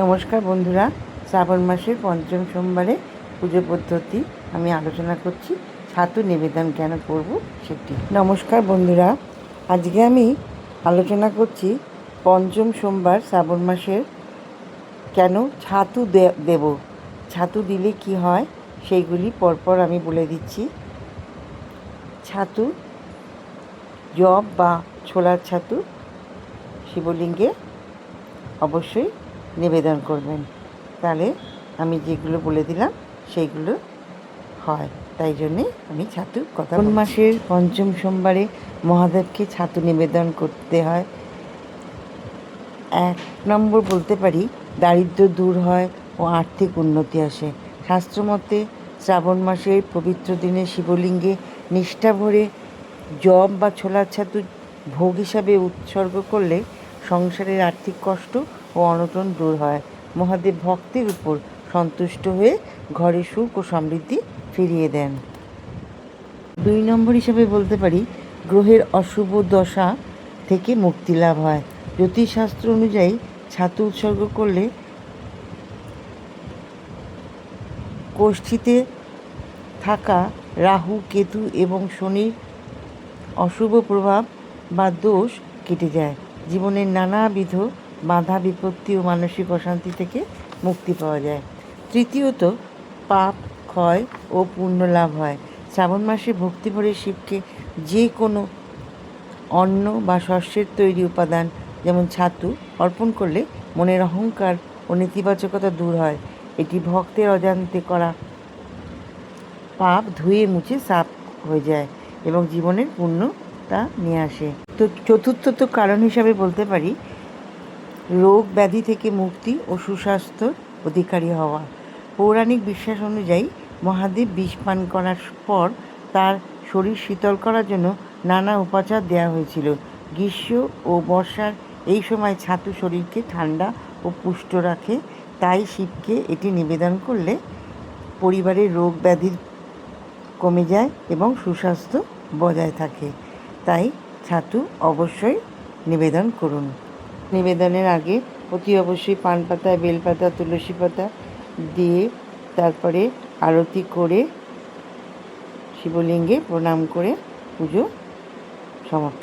নমস্কার বন্ধুরা, শ্রাবণ মাসের পঞ্চম সোমবারে পুজো পদ্ধতি আমি আলোচনা করছি। ছাতু নিবেদন কেন করব সেটি। নমস্কার বন্ধুরা, আজকে আমি আলোচনা করছি পঞ্চম সোমবার শ্রাবণ মাসের কেন ছাতু দেব, ছাতু দিলে কি হয় সেইগুলি পরপর আমি বলে দিচ্ছি। ছাতু, জব বা ছোলার ছাতু শিবলিঙ্গে অবশ্যই নিবেদন করবেন, তাহলে আমি যেগুলো বলে দিলাম সেইগুলো হয়। তাই জন্যে আমি ছাতুর কথা। কোন মাসের পঞ্চম সোমবারে মহাদেবকে ছাতু নিবেদন করতে হয়? 1 নম্বর বলতে পারি, দারিদ্র্য দূর হয় ও আর্থিক উন্নতি আসে। শাস্ত্রমতে শ্রাবণ মাসের পবিত্র দিনে শিবলিঙ্গে নিষ্ঠা ভরে জব বা ছোলার ছাতু ভোগ হিসাবে উৎসর্গ করলে সংসারের আর্থিক কষ্ট ও অনটন দূর হয়। মহাদেব ভক্তের উপর সন্তুষ্ট হয়ে ঘরে সুখ ও সমৃদ্ধি ফিরিয়ে দেন। 2 নম্বর হিসাবে বলতে পারি, গ্রহের অশুভ দশা থেকে মুক্তি লাভ হয়। জ্যোতিষশাস্ত্র অনুযায়ী ছাতু উৎসর্গ করলে কোষ্ঠীতে থাকা রাহু, কেতু এবং শনির অশুভ প্রভাব বা দোষ কেটে যায়। জীবনের নানাবিধ বাধা বিপত্তি ও মানসিক অশান্তি থেকে মুক্তি পাওয়া যায়। তৃতীয়ত, পাপ ক্ষয় ও পুণ্য লাভ হয়। শ্রাবণ মাসে ভক্তিভরে শিবকে যে কোনো অন্ন বা শস্যের তৈরি উপাদান যেমন ছাতু অর্পণ করলে মনের অহংকার ও নেতিবাচকতা দূর হয়। এটি ভক্তের অজান্তে করা পাপ ধুয়ে মুছে সাফ হয়ে যায় এবং জীবনের পূর্ণতা নিয়ে আসে। তো চতুর্থত কারণ হিসাবে বলতে পারি, রোগ ব্যাধি থেকে মুক্তি ও সুস্বাস্থ্যর অধিকারী হওয়া। পৌরাণিক বিশ্বাস অনুযায়ী মহাদেব বিষ পান করার পর তার শরীর শীতল করার জন্য নানা উপাচার দেওয়া হয়েছিল। গ্রীষ্ম ও বর্ষার এই সময় ছাতু শরীরকে ঠান্ডা ও পুষ্ট রাখে, তাই শিবকে এটি নিবেদন করলে পরিবারের রোগ ব্যাধির কমে যায় এবং সুস্বাস্থ্য বজায় থাকে। তাই ছাতু অবশ্যই নিবেদন করুন। নিবেদনের আগে অতি অবশ্যই পান পাতা, বেলপাতা, তুলসী পাতা দিয়ে তারপরে আরতি করে শিবলিঙ্গে প্রণাম করে পুজো সমাপ্ত।